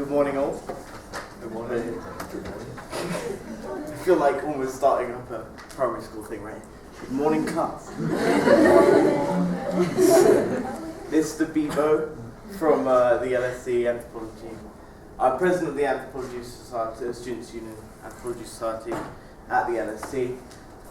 Good morning, all. Good morning. I feel like almost starting up a primary school thing, right? Good morning, class. Mr. Bebo from the LSE Anthropology. I'm president of the Anthropology Society, the Students' Union Anthropology Society at the LSE.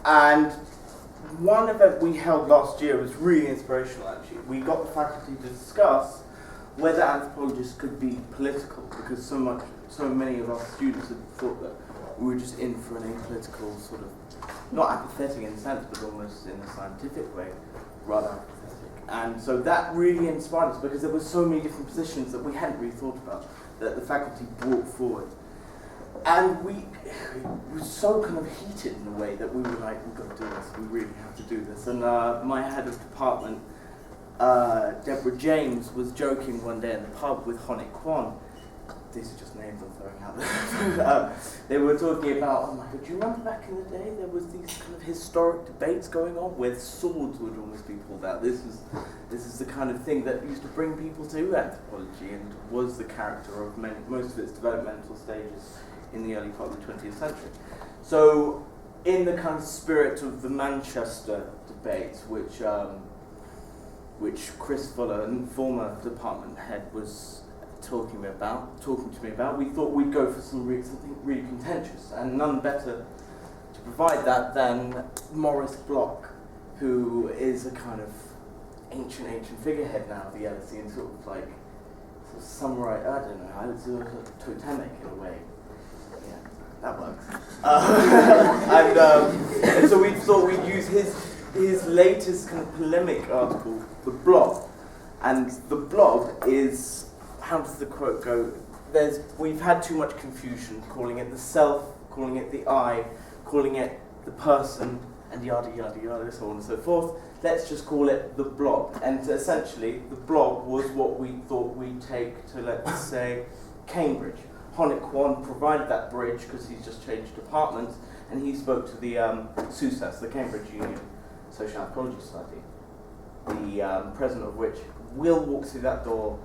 And one event we held last year was really inspirational, actually. We got the faculty to discuss whether anthropologists could be political, because so many of our students had thought that we were just in for an apolitical sort of, not apathetic in a sense, but almost in a scientific way, rather apathetic. And so that really inspired us, because there were so many different positions that we hadn't really thought about, that the faculty brought forward. And we were so kind of heated in a way that we were like, we've got to do this, we really have to do this. And my head of department, Deborah James, was joking one day in the pub with Honik Kwan. These are just names I'm throwing out there. They were talking about, oh my God, do you remember back in the day there was these kind of historic debates going on where swords would almost be pulled out. This is the kind of thing that used to bring people to anthropology and was the character of most of its developmental stages in the early part of the 20th century. So in the kind of spirit of the Manchester debates, which Chris Fuller, former department head, was talking to me about, we thought we'd go for something really contentious, and none better to provide that than Maurice Bloch, who is a kind of ancient figurehead now of the LSE, and sort of summarize, I don't know, how it's sort of totemic in a way. Yeah, that works. And so we thought we'd use his latest kind of polemic article, The Blob. And the blob is, how does the quote go? We've had too much confusion, calling it the self, calling it the I, calling it the person, and yada yada yada, so on and so forth. Let's just call it the blob. And essentially, the blob was what we thought we'd take to, let's say, Cambridge. Honik Kwan provided that bridge because he's just changed departments, and he spoke to the SUSAS, the Cambridge Union Social Anthropology Society, the president of which will walk through that door.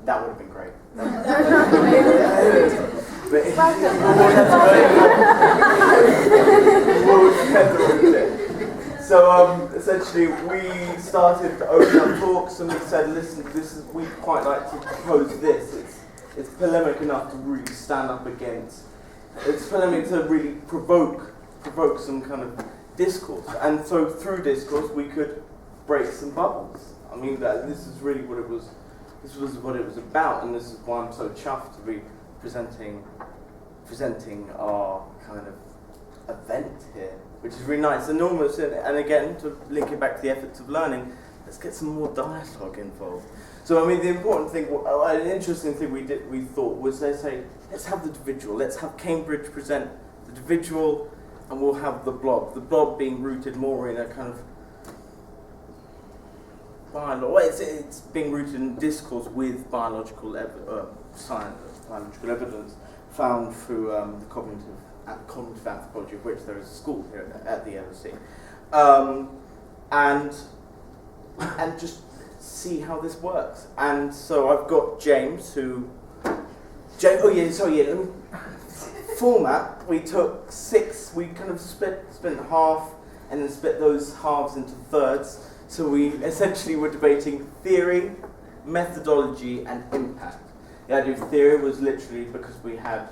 That would have been great. So essentially, we started to open up talks, and we said, "Listen, we'd quite like to propose this. It's polemic enough to really stand up against. It's polemic to really provoke some kind of discourse, and so through discourse, we could break some bubbles. I mean, this is really what it was. This was what it was about, and this is why I'm so chuffed to be presenting our kind of event here, which is really nice. Enormous, and again, to link it back to the ethics of learning, let's get some more dialogue involved. So, I mean, the important thing, an interesting thing we thought was, they say, let's have the individual, let's have Cambridge present the individual, and we'll have the blob. The blob being rooted more in a kind of it's being rooted in discourse with biological evidence found through the cognitive anthropology, of which there is a school here at the LSE, and just see how this works. And so I've got James, format. We took 6. We kind of split in half, and then split those halves into thirds. So we essentially were debating theory, methodology, and impact. The idea of theory was literally because we had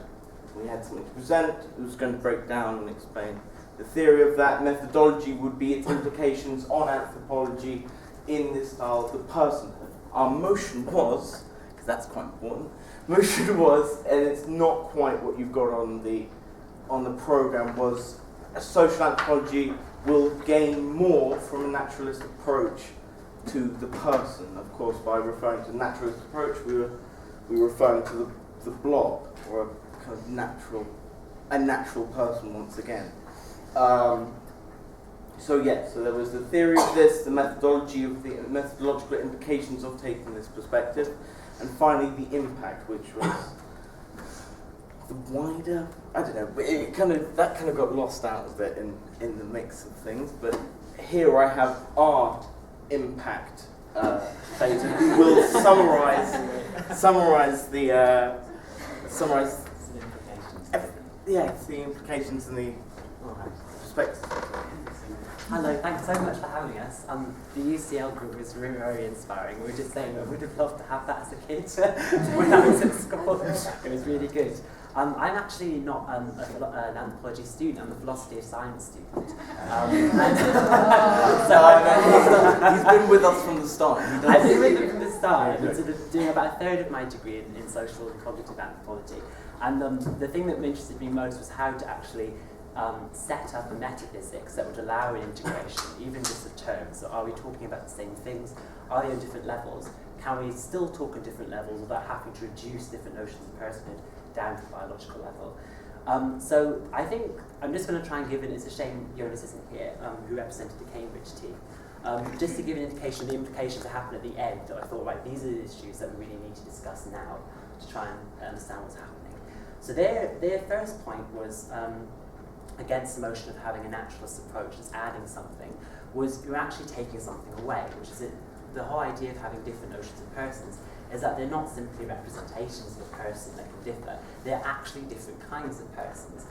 something to present. It was going to break down and explain the theory of that. Methodology would be its implications on anthropology in this style of the personhood. Our motion was, because that's quite important, and it's not quite what you've got on the program, was a social anthropology will gain more from a naturalist approach to the person. Of course, by referring to naturalist approach, we were referring to the blob, or a kind of natural person once again. So there was the theory of this, the methodology of the methodological implications of taking this perspective, and finally the impact, which was the wider, I don't know, that kind of got lost out of it in the mix of things. But here I have our impact phase, who will summarise summarise the Some implications. the implications and the perspectives. Hello, thanks so much for having us. The UCL group was really very inspiring. We were just saying that we'd have loved to have that as a kid when I was at school. It was really good. I'm actually not an anthropology student, I'm a philosophy of science student. He's been with us from the start. I've been with them from the start. I've been sort of doing about a third of my degree in social and cognitive anthropology. And the thing that interested me most was how to actually set up a metaphysics that would allow an integration, even just of terms. So are we talking about the same things? Are they on different levels? Can we still talk on different levels without having to reduce different notions of personhood down to the biological level? So I think I'm just going to try and give it, it's a shame Jonas isn't here, who represented the Cambridge team. Just to give an indication of the implications that happen at the end, I thought, right, these are the issues that we really need to discuss now to try and understand what's happening. So their first point was, against the notion of having a naturalist approach as adding something, was you're actually taking something away, which is the whole idea of having different notions of persons is that they're not simply representations of a person that can differ, they're actually different kinds of persons.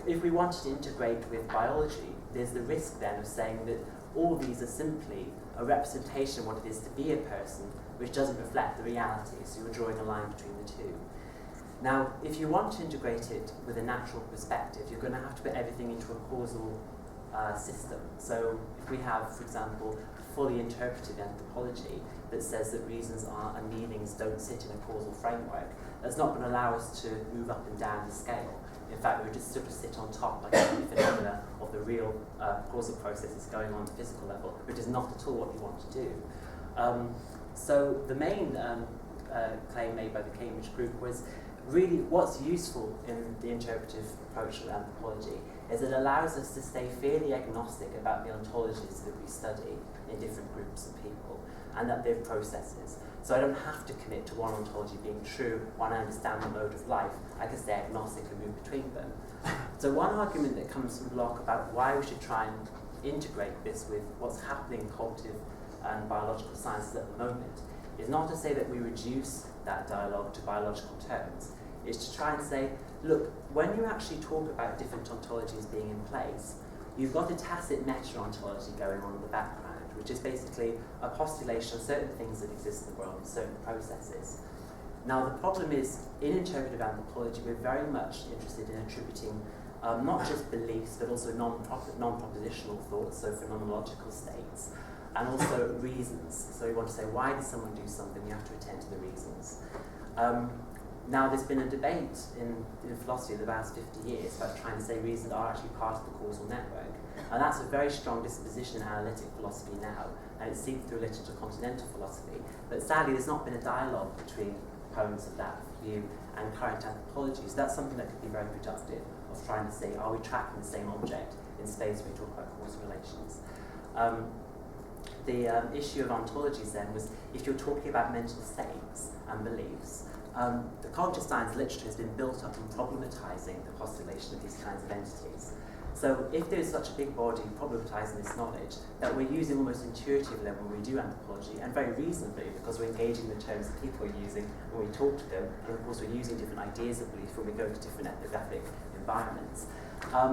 If we wanted to integrate with biology, there's the risk then of saying that all these are simply a representation of what it is to be a person, which doesn't reflect the reality, so you're drawing a line between the two. Now, if you want to integrate it with a natural perspective, you're going to have to put everything into a causal system. So if we have, for example, fully interpreted anthropology that says that reasons are and meanings don't sit in a causal framework, that's not going to allow us to move up and down the scale. In fact, we would just sort of sit on top like the phenomena of the real causal processes going on at the physical level, which is not at all what you want to do. So the main claim made by the Cambridge group was really what's useful in the interpretive approach of anthropology is it allows us to stay fairly agnostic about the ontologies that we study in different groups of people and that they're processes. So I don't have to commit to one ontology being true when I understand the mode of life. I can stay agnostic and move between them. So one argument that comes from Locke about why we should try and integrate this with what's happening in cognitive and biological sciences at the moment is not to say that we reduce that dialogue to biological terms. It's to try and say, look, when you actually talk about different ontologies being in place, you've got a tacit meta-ontology going on in the background, which is basically a postulation of certain things that exist in the world, certain processes. Now, the problem is, in interpretive anthropology, we're very much interested in attributing not just beliefs, but also non-propositional thoughts, so phenomenological states, and also reasons. So we want to say, why did someone do something? We have to attend to the reasons. Now, there's been a debate in philosophy the last 50 years about trying to say reasons are actually part of the causal network. And that's a very strong disposition in analytic philosophy now, and it's seeped through literature of continental philosophy. But sadly, there's not been a dialogue between opponents of that view and current anthropology. So that's something that could be very productive, of trying to say, are we tracking the same object in space when we talk about causal relations? The issue of ontologies then was, if you're talking about mental states and beliefs, the cognitive science literature has been built up in problematizing the postulation of these kinds of entities. So if there's such a big body problematizing this knowledge that we're using almost intuitively when we do anthropology, and very reasonably because we're engaging the terms that people are using when we talk to them, and of course we're using different ideas of belief when we go to different ethnographic environments,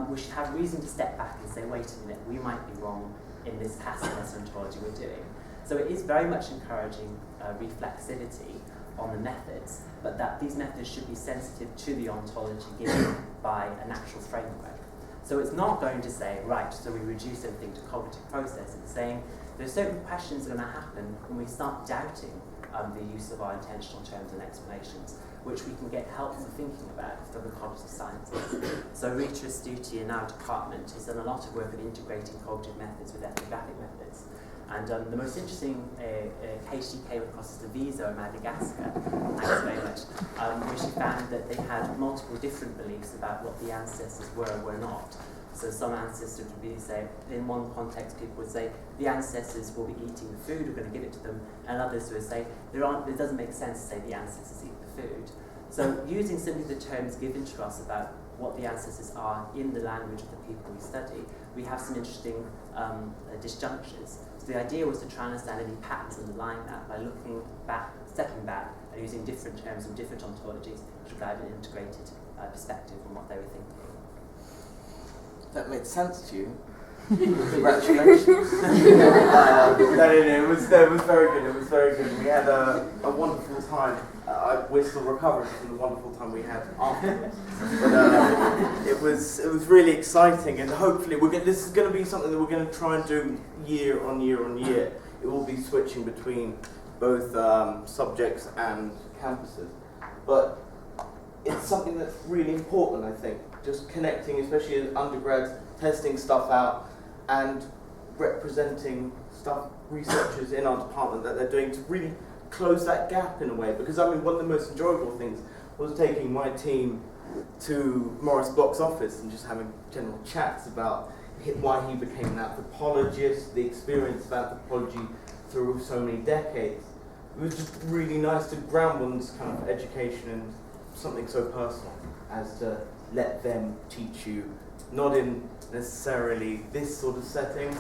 we should have reason to step back and say, wait a minute, we might be wrong in this tacit ontology we're doing. So it is very much encouraging reflexivity on the methods, but that these methods should be sensitive to the ontology given by a natural framework. So it's not going to say, right, so we reduce everything to cognitive process. It's saying there's certain questions going to happen when we start doubting the use of our intentional terms and explanations, which we can get help for thinking about from the cognitive sciences. So Rita Astuti in our department has done a lot of work at integrating cognitive methods with ethnographic methods. And the most interesting case she came across is the Visa in Madagascar, thanks very much, where she found that they had multiple different beliefs about what the ancestors were and were not. So some ancestors would be, say, in one context people would say, the ancestors will be eating the food, we're going to give it to them, and others would say, it doesn't make sense to say the ancestors eat the food. So using simply the terms given to us about what the ancestors are in the language of the people we study, we have some interesting disjunctures. So the idea was to try and understand any patterns underlying that by looking back, stepping back, and using different terms from different ontologies to provide an integrated perspective on what they were thinking. That made sense to you? Congratulations. It was very good. It was very good. We had a wonderful time. We're still recovering from the wonderful time we had afterwards. But it was really exciting, and hopefully this is going to be something that we're going to try and do year on year on year. It will be switching between both subjects and campuses, but it's something that's really important, I think. Just connecting, especially as undergrads, testing stuff out and representing researchers in our department that they're doing to really close that gap in a way. Because I mean, one of the most enjoyable things was taking my team to Maurice Bloch's office and just having general chats about why he became an anthropologist, the experience of anthropology through so many decades. It was just really nice to ground one's kind of education in something so personal as to let them teach you, not in necessarily this sort of setting,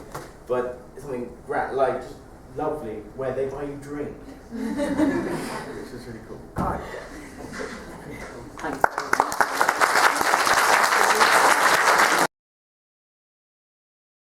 but something like just lovely, where they buy you drinks, which is really cool.